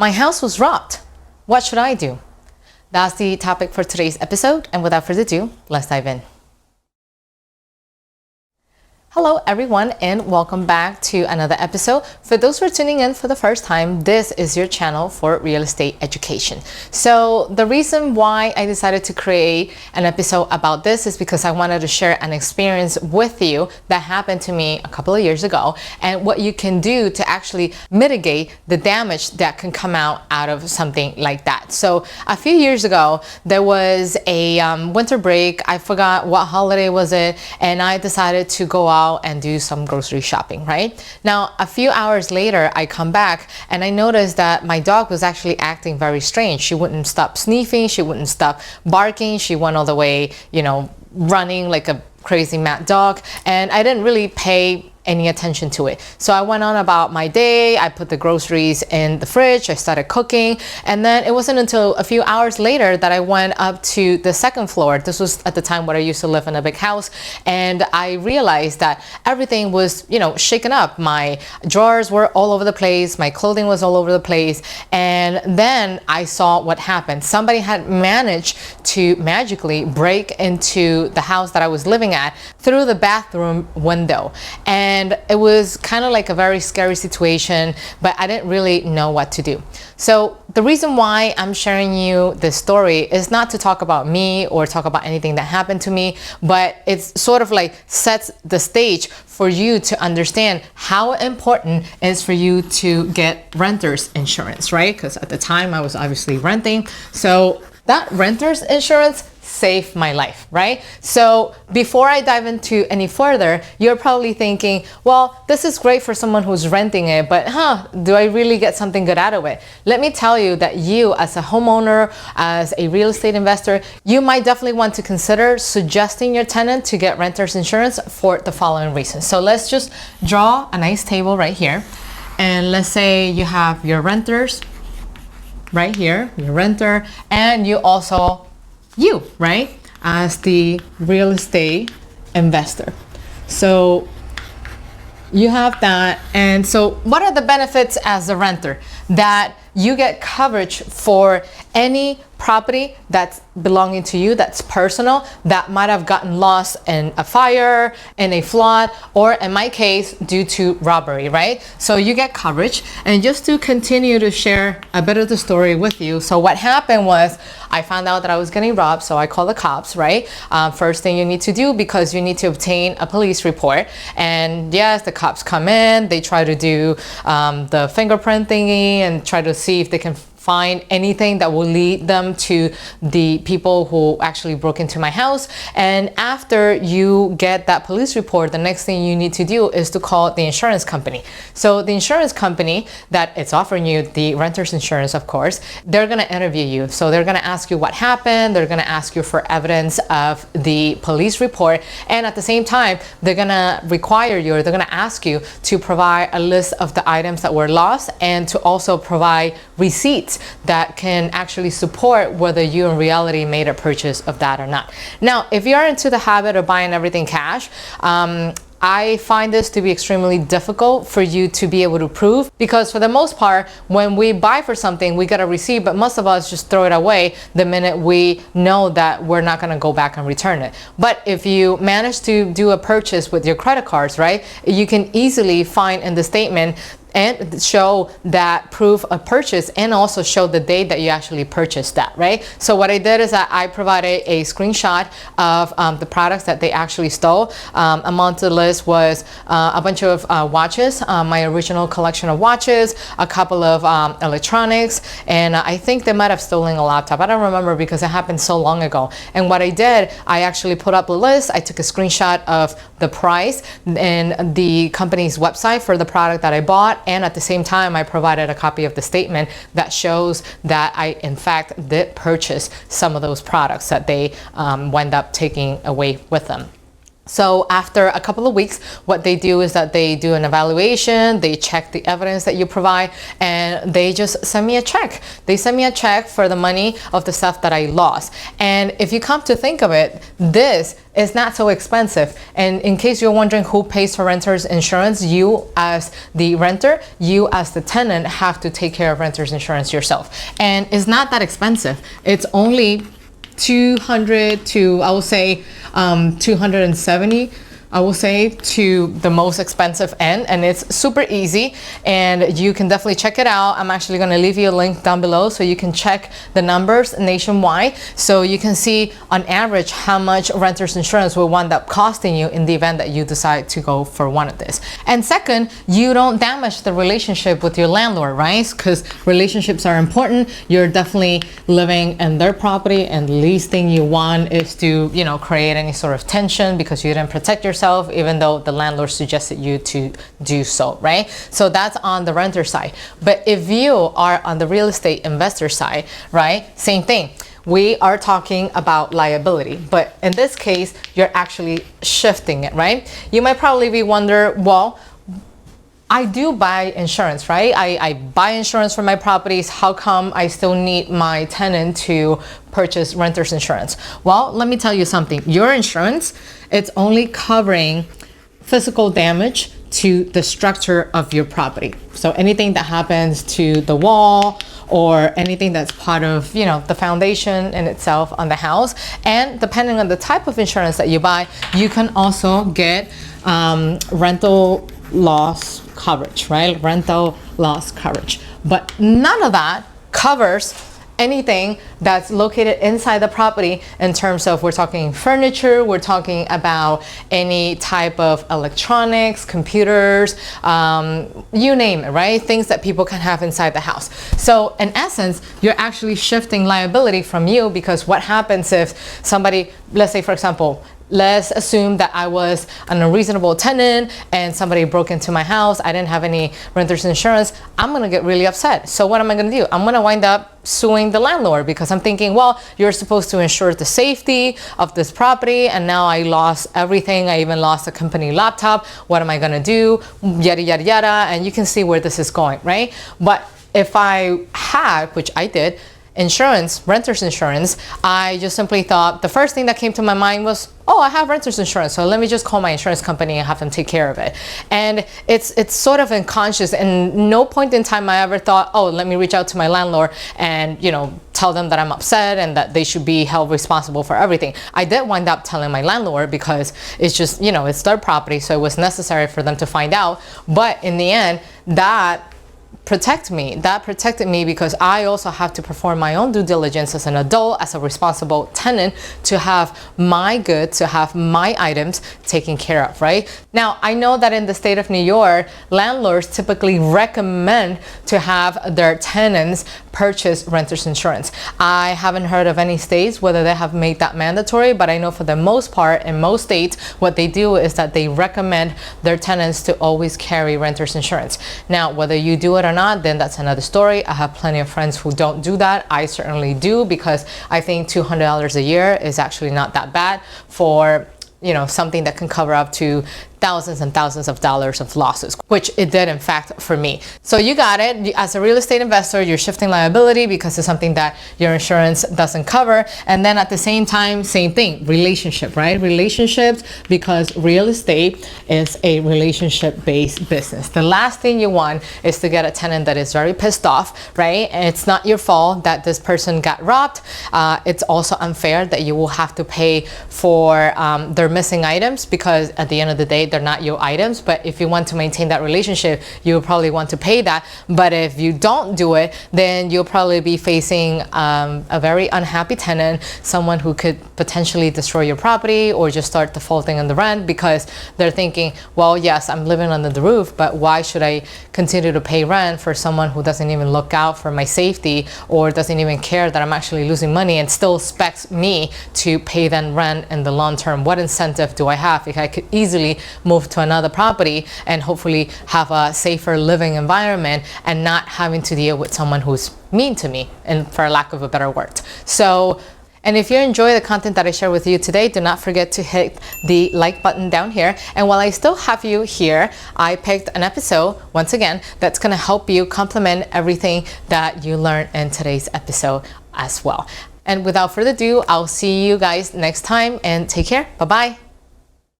My house was robbed. What should I do? That's the topic for today's episode, and without further ado, let's dive in. Hello everyone, and welcome back to another episode. For those who are tuning in for the first time, this is your channel for real estate education. So the reason why I decided to create an episode about this is because I wanted to share an experience with you that happened to me a couple of years ago, and what you can do to actually mitigate the damage that can come out of something like that. So a few years ago, there was a winter break. I forgot what holiday was it, and I decided to go out and do some grocery shopping, right? Now, a few hours later, I come back and I noticed that my dog was actually acting very strange. She wouldn't stop sniffing, she wouldn't stop barking, she went all the way, running like a crazy mad dog, and I didn't really pay any attention to it. So I went on about my day. I put the groceries in the fridge, I started cooking, and then it wasn't until a few hours later that I went up to the second floor. This was at the time when I used to live in a big house, and I realized that everything was, shaken up. My drawers were all over the place, my clothing was all over the place, and then I saw what happened. Somebody had managed to magically break into the house that I was living at through the bathroom window. And it was kind of like a very scary situation, but I didn't really know what to do. So the reason why I'm sharing you this story is not to talk about me or talk about anything that happened to me, but it's sort of like sets the stage for you to understand how important it is for you to get renter's insurance, right? Because at the time I was obviously renting. So that renter's insurance saved my life, right? So before I dive into any further, you're probably thinking, well, this is great for someone who's renting it, but do I really get something good out of it? Let me tell you that you, as a homeowner, as a real estate investor, you might definitely want to consider suggesting your tenant to get renter's insurance for the following reasons. So let's just draw a nice table right here. And let's say you have your renters right here, your renter, and you also right, as the real estate investor. So you have that. And so what are the benefits as a renter? That you get coverage for any property that's belonging to you, that's personal, that might have gotten lost in a fire, in a flood, or in my case, due to robbery, right? So you get coverage. And just to continue to share a bit of the story with you. So what happened was I found out that I was getting robbed, so I called the cops, right? First thing you need to do, because you need to obtain a police report. And yes, the cops come in, they try to do the fingerprint thingy and try to see if they can find anything that will lead them to the people who actually broke into my house. And after you get that police report, the next thing you need to do is to call the insurance company. So the insurance company that it's offering you the renter's insurance, of course, they're gonna interview you. So they're gonna ask you what happened, they're gonna ask you for evidence of the police report, and at the same time, they're gonna require you, or they're gonna ask you to provide a list of the items that were lost, and to also provide receipts that can actually support whether you in reality made a purchase of that or not. Now, if you're into the habit of buying everything cash, I find this to be extremely difficult for you to be able to prove, because for the most part, when we buy for something, we get a receipt, but most of us just throw it away the minute we know that we're not gonna go back and return it. But if you manage to do a purchase with your credit cards, right, you can easily find in the statement and show that proof of purchase, and also show the date that you actually purchased that, right? So what I did is that I provided a screenshot of the products that they actually stole. Among the list was a bunch of watches, my original collection of watches, a couple of electronics, and I think they might have stolen a laptop. I don't remember because it happened so long ago. And what I did, I actually put up a list. I took a screenshot of the price and the company's website for the product that I bought, and at the same time I provided a copy of the statement that shows that I in fact did purchase some of those products that they wound up taking away with them. So after a couple of weeks, what they do is that they do an evaluation, they check the evidence that you provide, and they just send me a check. They send me a check for the money of the stuff that I lost. And if you come to think of it, this is not so expensive. And in case you're wondering who pays for renter's insurance, you as the renter, you as the tenant have to take care of renter's insurance yourself. And it's not that expensive. It's only 200 to, I will say, 270, I will say, to the most expensive end, and it's super easy, and you can definitely check it out. I'm actually going to leave you a link down below so you can check the numbers nationwide, so you can see on average how much renter's insurance will wind up costing you in the event that you decide to go for one of this. And second, you don't damage the relationship with your landlord, right? Because relationships are important. You're definitely living in their property, and the least thing you want is to, you know, create any sort of tension because you didn't protect yourself, even though the landlord suggested you to do so, right? So that's on the renter side. But if you are on the real estate investor side, right, same thing. We are talking about liability, but in this case, you're actually shifting it, right? You might probably be wondering, well, I do buy insurance, right? I buy insurance for my properties. How come I still need my tenant to purchase renter's insurance? Well, let me tell you something. Your insurance, it's only covering physical damage to the structure of your property. So anything that happens to the wall or anything that's part of, you know, the foundation in itself on the house. And depending on the type of insurance that you buy, you can also get rental loss coverage, right? Rental loss coverage. But none of that covers anything that's located inside the property in terms of, we're talking furniture, we're talking about any type of electronics, computers, you name it, right? Things that people can have inside the house. So in essence, you're actually shifting liability from you, because what happens if somebody, let's say for example, let's assume that I was an unreasonable tenant and somebody broke into my house. I didn't have any renter's insurance. I'm gonna get really upset. So what am I gonna do? I'm gonna wind up suing the landlord, because I'm thinking, well, you're supposed to ensure the safety of this property, and now I lost everything. I even lost a company laptop. What am I gonna do? Yada, yada, yada. And you can see where this is going, right? But if I had, which I did, insurance, renter's insurance, I just simply thought, the first thing that came to my mind was, oh, I have renter's insurance, so let me just call my insurance company and have them take care of it. And it's sort of unconscious, and no point in time I ever thought, oh, let me reach out to my landlord and, you know, tell them that I'm upset and that they should be held responsible for everything. I did wind up telling my landlord, because it's just, you know, it's their property, so it was necessary for them to find out. But in the end, that protected me, because I also have to perform my own due diligence as an adult, as a responsible tenant, to have my goods, to have my items taken care of, right? Now, I know that in the state of New York, landlords typically recommend to have their tenants purchase renter's insurance. I haven't heard of any states whether they have made that mandatory, but I know for the most part, in most states, what they do is that they recommend their tenants to always carry renter's insurance. Now, whether you do it or not, then that's another story. I have plenty of friends who don't do that. I certainly do, because I think $200 a year is actually not that bad for, you know, something that can cover up to thousands and thousands of dollars of losses, which it did in fact for me. So you got it. As a real estate investor, you're shifting liability because it's something that your insurance doesn't cover. And then at the same time, same thing, relationship, right? Relationships, because real estate is a relationship-based business. The last thing you want is to get a tenant that is very pissed off, right? And it's not your fault that this person got robbed. It's also unfair that you will have to pay for their missing items, because at the end of the day, they're not your items. But if you want to maintain that relationship, you will probably want to pay that. But if you don't do it, then you'll probably be facing a very unhappy tenant, someone who could potentially destroy your property or just start defaulting on the rent, because they're thinking, well, yes, I'm living under the roof, but why should I continue to pay rent for someone who doesn't even look out for my safety, or doesn't even care that I'm actually losing money, and still expects me to pay them rent in the long term? What incentive do I have if I could easily move to another property and hopefully have a safer living environment and not having to deal with someone who's mean to me, and for lack of a better word? So And if you enjoy the content that I share with you today, do not forget to hit the like button down here. And while I still have you here, I picked an episode, once again, that's going to help you complement everything that you learned in today's episode as well. And without further ado, I'll see you guys next time and take care. Bye-bye.